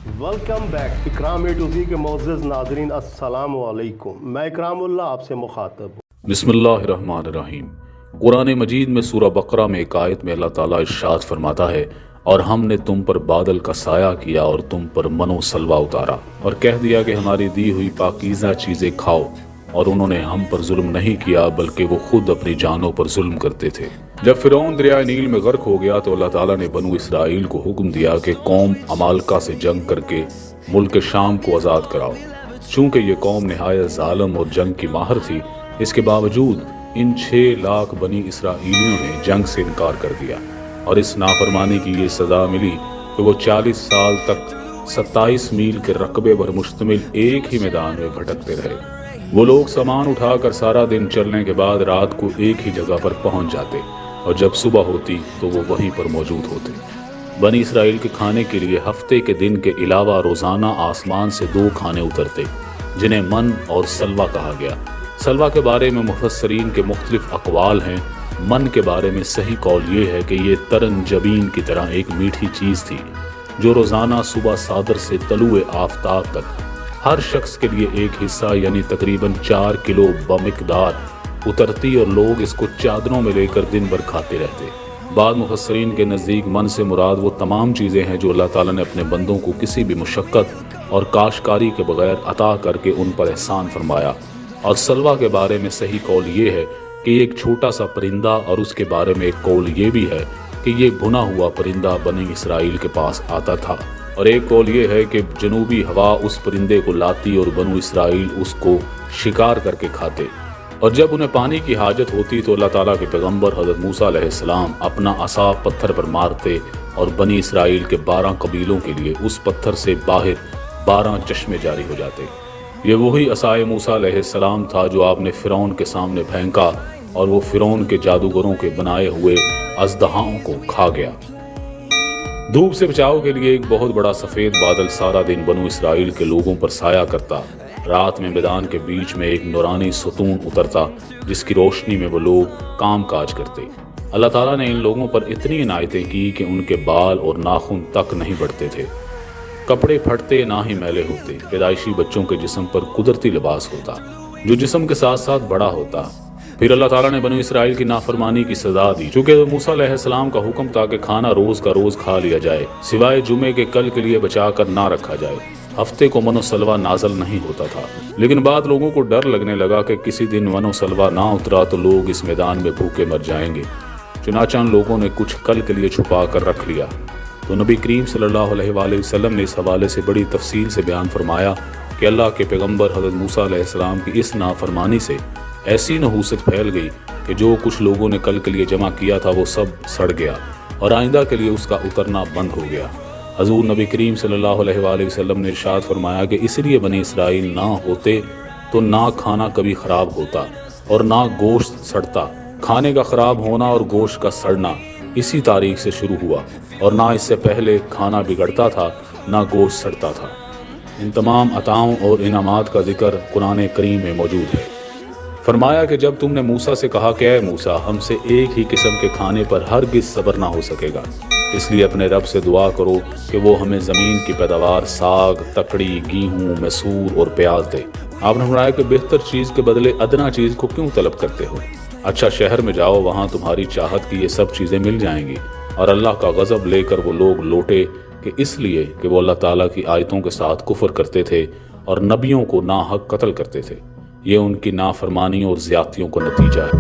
Welcome back Ikram A to ज़ी के मोअज़्ज़ज़ नाज़रीन अस्सलाम वालेकुम। मैं इकरामुल्लाह आपसे मुखातब हूँ। बिस्मिल्लाहिर्रहमानिर्रहीम। कुरान मजीद में सूरह बकरा में एक आयत में अल्लाह ताला इरशाद फरमाता है, और हमने तुम पर बादल का साया किया और तुम पर मनो सलवा उतारा और कह दिया कि हमारी दी हुई पाकीज़ा चीज़ें खाओ, और उन्होंने हम पर जुल्म नहीं किया बल्कि वो खुद अपनी जानों पर जुल्म करते थे। जब फिरौन दरिया नील में गर्क हो गया तो अल्लाह ताला ने बनु इसराइल को हुक्म दिया कि कौम अमालका से जंग करके मुल्क शाम को आज़ाद कराओ। चूंकि ये कौम नहायत ज़ालिम और जंग की माहिर थी, इसके बावजूद इन 6 लाख बनी इसराइलियों ने जंग से इनकार कर दिया और इस नाफरमानी की ये सज़ा मिली कि वो 40 साल तक 27 मील के रकबे पर मुश्तमिल एक ही मैदान में भटकते रहे। वो लोग सामान उठाकर सारा दिन चलने के बाद रात को एक ही जगह पर पहुंच जाते और जब सुबह होती तो वो वहीं पर मौजूद होते। बनी इसराइल के खाने के लिए हफ्ते के दिन के अलावा रोज़ाना आसमान से 2 खाने उतरते जिन्हें मन और सलवा कहा गया। सलवा के बारे में मुफस्सरीन के मुख्तलिफ अक़वाल हैं। मन के बारे में सही कौल ये है कि ये तरन जबीन की तरह एक मीठी चीज़ थी जो रोज़ाना सुबह सादर से तलुए आफताब तक हर शख्स के लिए एक हिस्सा यानी तकरीबन 4 किलो बमिकदार उतरती और लोग इसको चादरों में लेकर दिन भर खाते रहते। बाद मुफस्सरीन के नज़दीक मन से मुराद वो तमाम चीज़ें हैं जो अल्लाह ताला ने अपने बंदों को किसी भी मुशक्क़त और काशकारी के बगैर अता करके उन पर एहसान फरमाया। और सलवा के बारे में सही कौल ये है कि एक छोटा सा परिंदा, और उसके बारे में एक कौल ये भी है कि ये भुना हुआ परिंदा बनी इसराइल के पास आता था, और एक कौल ये है कि जनूबी हवा उस परिंदे को लाती और बनु इसराइल उसको शिकार करके खाते। और जब उन्हें पानी की हाजत होती तो अल्लाह ताला के पैगंबर हज़रत मूसा अलैहिस्सलाम अपना असा पत्थर पर मारते और बनी इसराइल के 12 कबीलों के लिए उस पत्थर से बाहर 12 चश्मे जारी हो जाते। ये वही असाए मूसा अलैहिस्सलाम था जो आपने फिरौन के सामने फेंका और वो फिरौन के जादूगरों के बनाए हुए अजदहाओं को खा गया। धूप से बचाव के लिए एक बहुत बड़ा सफ़ेद बादल सारा दिन बनु इसराइल के लोगों पर साया करता। रात में मैदान के बीच में एक नूरानी सतून उतरता जिसकी रोशनी में वो लोग काम काज करते। अल्लाह ताला ने इन लोगों पर इतनी इनायतें की कि उनके बाल और नाखून तक नहीं बढ़ते थे, कपड़े फटते ना ही मैले होते। पैदाइशी बच्चों के जिस्म पर कुदरती लिबास होता जो जिस्म के साथ साथ बड़ा होता। फिर अल्लाह ताला ने बनु इसराइल की नाफरमानी की सजा दी। चूँकि मूसा अलैहिस्सलाम का हुक्म था कि खाना रोज़ का रोज़ खा लिया जाए, सिवाय जुमे के कल के लिए बचा कर ना रखा जाए। हफ्ते को मनो सलवा नाजल नहीं होता था, लेकिन बाद लोगों को डर लगने लगा कि किसी दिन मनो सलवा ना उतरा तो लोग इस मैदान में भूखे मर जाएंगे। चुनाचान लोगों ने कुछ कल के लिए छुपा कर रख लिया। तो नबी करीम सल्लल्लाहु अलैहि वसल्लम ने इस हवाले से बड़ी तफसील से बयान फरमाया कि अल्लाह के पैगंबर हज़रत मूसा अलैहिस्सलाम की इस नाफरमानी से ऐसी नहूसत फैल गई कि जो कुछ लोगों ने कल के लिए जमा किया था वो सब सड़ गया और आइंदा के लिए उसका उतरना बंद हो गया। हजूर नबी करीम सल्लल्लाहु अलैहि वसल्लम ने इरशाद फरमाया कि इसलिए बनी इसराइल ना होते तो ना खाना कभी ख़राब होता और ना गोश्त सड़ता। खाने का ख़राब होना और गोश्त का सड़ना इसी तारीख से शुरू हुआ, और ना इससे पहले खाना बिगड़ता था ना गोश्त सड़ता था। इन तमाम अताओं और इनामात का जिक्र कुरान करीम में मौजूद है। फरमाया कि जब तुमने मूसा से कहा कि ऐ मूसा, हमसे एक ही किस्म के खाने पर हरगिज़ सब्र ना हो सकेगा, इसलिए अपने रब से दुआ करो कि वो हमें ज़मीन की पैदावार साग, तकड़ी, गेहूँ, मैसूर और प्याज दे। आपने फरमाया कि बेहतर चीज़ के बदले अदना चीज़ को क्यों तलब करते हो? अच्छा शहर में जाओ, वहाँ तुम्हारी चाहत की ये सब चीज़ें मिल जाएंगी। और अल्लाह का गज़ब लेकर वो लोग लौटे कि इसलिए कि वो अल्लाह ताला की आयतों के साथ कुफ्र करते थे और नबियों को नाहक कत्ल करते थे। ये उनकी नाफरमानी और ज़्यादतियों का नतीजा है।